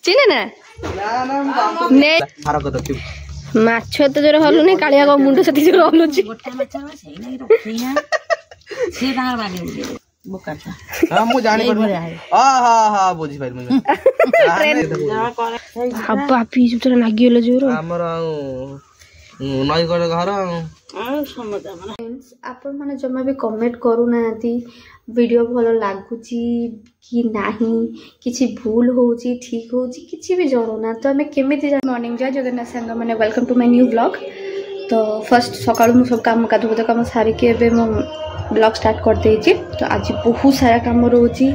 ଚିହ୍ନେ ନା ମାଛ ଏତେ ଜୋରେ ହଲୁନି କାଳିଆ ମୁଣ୍ଡ ସେତିକି ଜୋରେ ହଲୁଛି। ଲାଗିଗଲା ଜୋର ନଈକଡ଼ ଘର ଆପଣ ମାନେ ଜମା ବି କମେଣ୍ଟ କରୁନାହାନ୍ତି वीडियो भल लगुच कि नहीं किसी भूल होची ठीक होची किसी भी जणुना तो आम केमी मॉर्निंग जय जगन्नाथ सांग मैंने welcome to my new blog. तो फर्स्ट सकाल मु सब काम गाधुबध काम सारिकी एबे मो ब्लॉग स्टार्ट कर देछि। तो आज बहुत सारा काम रोची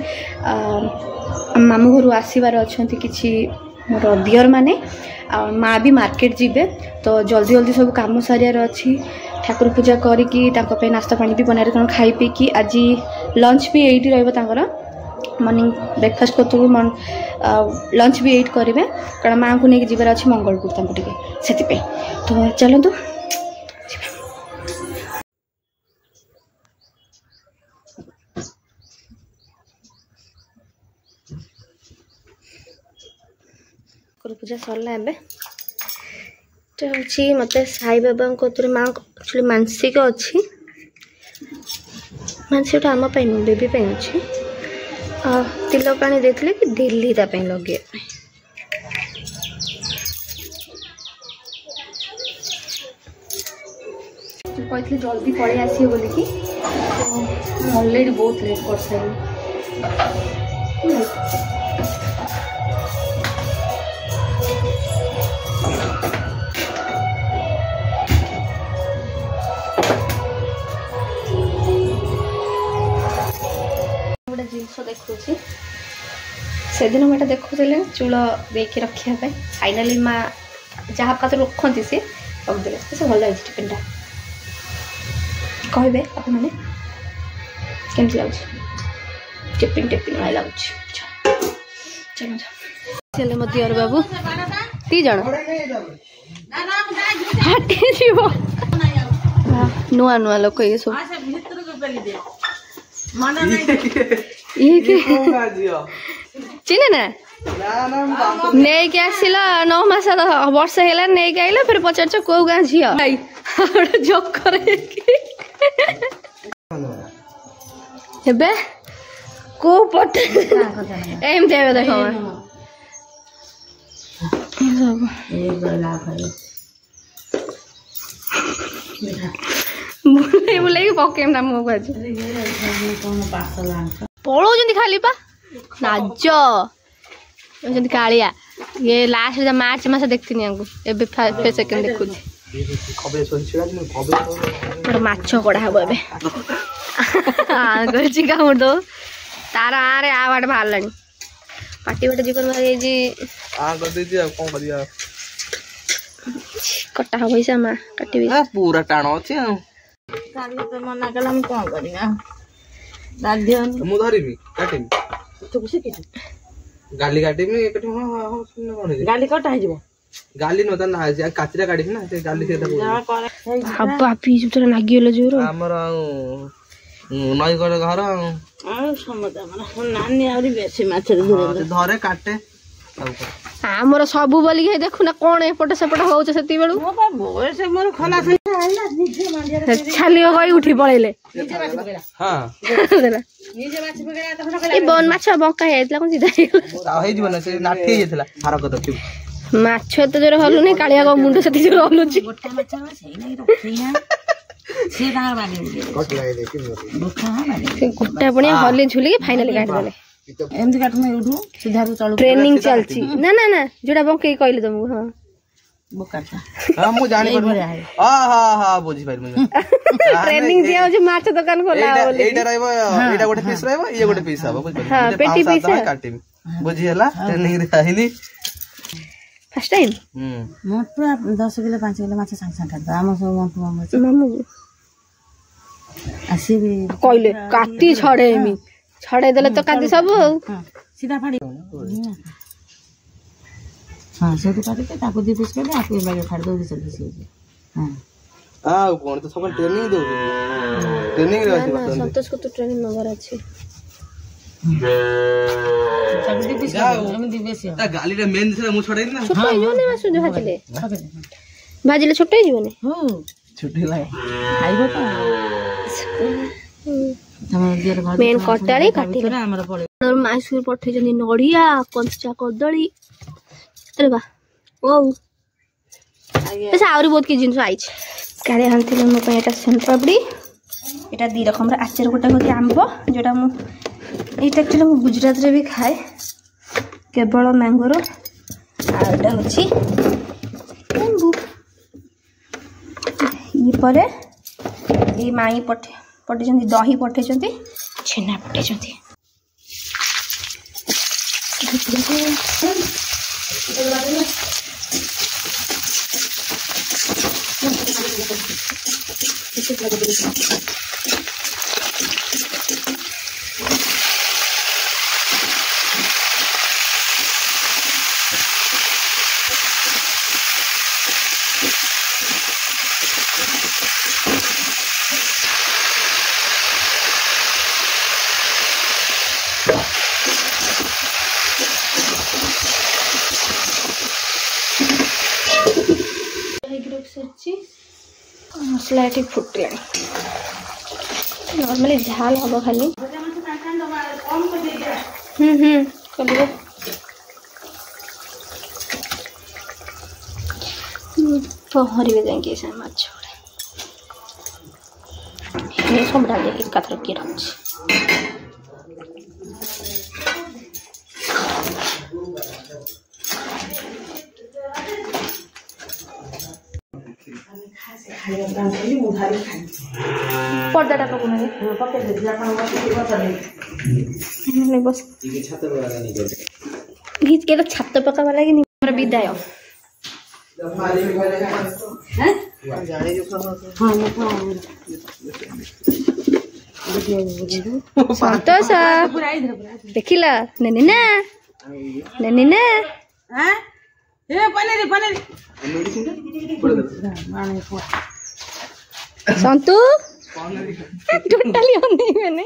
मामू घर आसबार अच्छा किसी मोर दियर माने माँ भी मार्केट जीवे तो जल्दी जल्दी सब काम सारियार अच्छी ठाकुर पूजा करिकी नास्ता पानी भी बनाए कारण खाई पीकी आज लंच भी यही रहा मॉर्निंग ब्रेकफास्ट करते लंच भी यही करेंगे कारण माँ को लेकिन जीवार अच्छी मंगलपुर से तो चलतु पूजा सरला मत साई बाबा कतुरे माँ एक्चुअली मानसिक अच्छी मानसिकटा आम बेबी अच्छी तिल पानी देते कि डेली लगे कहती जल्दी पलि आस बोलिकी अलरेडी बहुत लेट कर सारी जिनस देखुची से दिन मैं देखुले चूल देख रखापी फाइनाली माँ जहाँ का रखती सी रखदे से भल लगे टिफिनटा कहे आप केमती लगे टिफिन टिफिन भाई लगुच चलो चलो मो दियर बाबू दी जन नुआ नुआ लोक ये सब चिन्हे ना नहीं के आसिला 9 मास वर्ष है नहीं के आइला फिर पचार कौ गाँ झी जोक को पटे एमती देख बुले बुले पकेम ना मुँह आज पलौं खाली पा नाज कालिया ये लास्ट मार्च मास देखती सेकेंड देखु माछ कड़ा हम एवं कामुड़ दो तार आरे आ बाट बाहर ला पाटी बाटे जी कटा हम पैसा माँ काटी पूरा टाण अच्छे मना कला कौन करवा मु धरमी काटमी गाली काटमी गाली कटा गाली न काचरा काटमी ना गाली लागीगला जोर आमर नईकड़ घर नानी बेसी धरे काटे आमर सबू बोलिक देखुना कौन एपट सेपट हो छाली उठी पड़े बन माछ बंका कौन सीधा माछ एत जोर हलुनी कालिया मुंड से जोर हलुची गोटा पुणी हली झुलिकी फाइनाली काटिदेले एमती काटना एठू सीधा चलू ट्रेनिंग चलची ना ना ना जोड़ा बंके कहले तुमको हां बोकाटा हां मु जानि पर हां हां हां बुझी पाइ ट्रेनिंग दिया जे माछ दुकान खोला बोली एटा रहबो एटा गोटे पीस रहबो ये गोटे पीस हबो बुझि हां पेटी पीस काटिम बुझी हला ट्रेनिंग रे आइनी फर्स्ट टाइम मो पूरा 10 किलो 5 किलो माछ संग संग काट हम सब मंटू मामू आसी भी कहले काटी छड़ेमी छड़े देले तो काटी सब सीधा फाड़ी हां से तो काटी के ताको दी पीस के आपे लगे फाड़ दो से हां आ कोन तो सब ट्रेनिंग दो ट्रेनिंग रे संतोष को तो ट्रेनिंग नंबर अछि ତାକୁ ଦି ପିସ୍ କରିଦେବୁ ଏମିତି ବେଶୀ ତା ଗାଲିଟା ମେନ୍ ଦିଶା ମୁଁ ଛଡେଇନି ନା ଛୋଟ ହେଇଯିବନି ମାସୁ ଭାଜିଲେ ଭାଜିଲେ ଛୋଟ ହେଇଯିବନି ହଉ ଛୁଟି ଲାଗେ ଖାଇବ ତ ମେନ୍ କଟାଳି କାଟିଲେ ଆମର ପଳେଇ ମାଇସୁର ପଠେଇଛନ୍ତି ନଡ଼ିଆ କଞ୍ଚା କଦଳୀ ଆରେ ବା ଓ ଆହୁରି ବହୁତ କିଛି ଜିନିଷ ଆଇଛି କାଳେ ଆଣିଥିଲେ ମୋ ପାଇଁ ଏଇଟା ସୋନପାପଡ଼ି ଏଇଟା ଦୁଇ ରକମର ଆଚାର ଗୋଟେ ହେଉଛି ଆମ୍ବ ଯେଉଁଟା ମୁଁ ଏଇଟା ଆକ୍ଚୁଆଲି ମୁଁ ଗୁଜରାଟରେ ବି ଖାଏ କେବଳ ମ୍ୟାଙ୍ଗୋର ଆଉ ଏଇଟା ହେଉଛି ଲେମ୍ବୁ ପରେ ଏଇ ମାଇଁ ପଠେଇଛନ୍ତି ଦହି ପଠେଇଛନ୍ତି ଛେନା ପଠେଇଛନ୍ତି मसला ये फुटे नॉर्मली झाल हम खाली पहरवे जाए माछ सब डाल एकाथर किए रखी पर्दाटा पकाउनु बस गीत के छात पकावा लागि नि हमर विदाय संतोष देखिला नेनिना नेनिना ए पनेरी पनेरी संतु टोटाली होने मैंने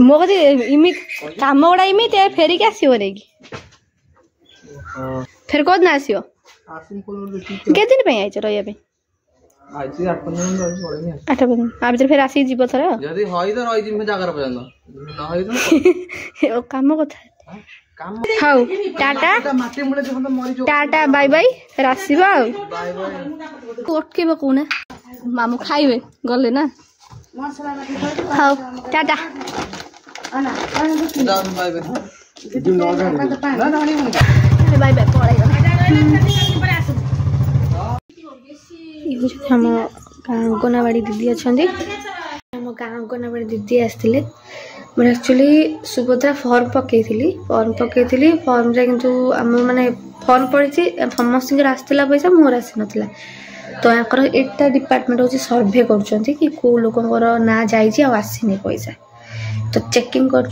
मो कति इमित काम गुड़ा इमित फेरिक आसो रे कि फिर कद ना आसो के दिन पे आइछ रहिया पे आइछि 8 दिन पड़ेनी 8 दिन आ भीतर फिर आसी जीव थरा जदी होई तो रहि जिम जागर पर्यंत न होई तो ओ काम कथा हाँ टाटा टाटा बाय बाय फिर आसवा अटकेब कौना मामू खाइबे गले ना हाँ टाटा बाय बाय पड़े हम गाँ अंगनवाड़ी दीदी अच्छा आम गाँ अंगनवाड़ी दीदी आसते मैं एक्चुअली सुभद्रा फॉर्म पकई फॉर्म रे किंतु आम माने फॉर्म पड़ी समस्त आसला पैसा मोर आसी नाला तो यहाँ एटा डिपार्टमेंट हूँ सर्वे कर कौ लोकर ना जाइए आसनी पैसा तो चेकिंग कर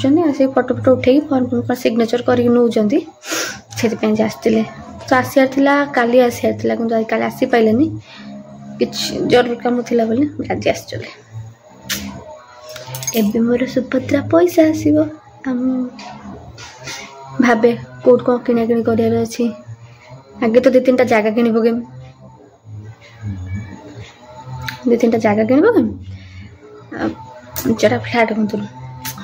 फोटो फोटो उठे फॉर्म सिग्नेचर कर आसते तो आसार काली आसार कि काली आसी पारे कि जरूरी कम थी आज आसले एबे मोर सुभद्रा पैसा आसीबो हम भाबे कोड को किना किनी करियार अछि आगे तो 2-3टा जागा किनी पकेम 2-3टा जागा किनी पकेम जरा फ्लैट मतुल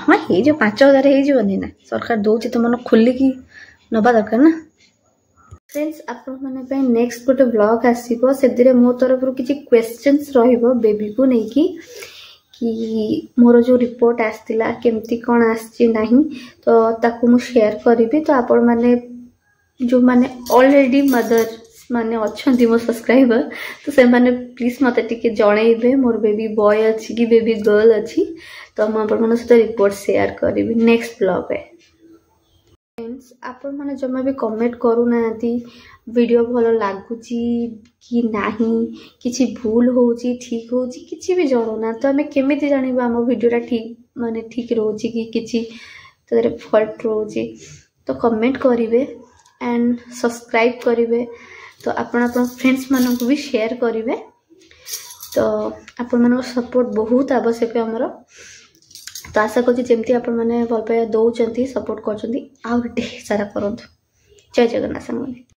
हां हे जो 5000 हे जीवनी ना सरकार दोछि तो मन खोली की नबा दरकार ना फ्रेंड्स आपण माने पे नेक्स्ट गोटे ब्लॉग आसीबो सेदिरे मो तरफ किछि क्वेश्चंस रहिबो बेबी को नै की कि मोर जो रिपोर्ट आसला केमती कौन आसी नहीं तो ताकू मु शेयर करी तो आपण माने जो माने ऑलरेडी मदर माने अच्छी मो सब्सक्राइबर तो से माने प्लीज मत टिके जणैबे मोर बेबी बॉय अच्छी कि बेबी गर्ल अच्छी तो हम आपण मन सहित रिपोर्ट शेयर करी नेक्स्ट ब्लॉग है फ्रेंड्स आपण माने जमा भी कमेंट करू नाती वीडियो भलो लागुची कि नहीं किसी भूल होची ठीक होची किसी भी जणोना तो हमें केमिति जानिबा हम वीडियोटा ठीक माने ठीक रोची कि किसी तरे फॉल्ट रोची तो कमेंट करिवे एंड सब्सक्राइब करिवे तो आपण फ्रेंड्स मानक भी शेयर करिवे तो आपण मानक सपोर्ट बहुत आवश्यक हमरो तो आशा करुँच जमती आपण मैंने भल पाइबा दौरान सपोर्ट कर ढेर सारा करूँ। जय जगन्नाथ।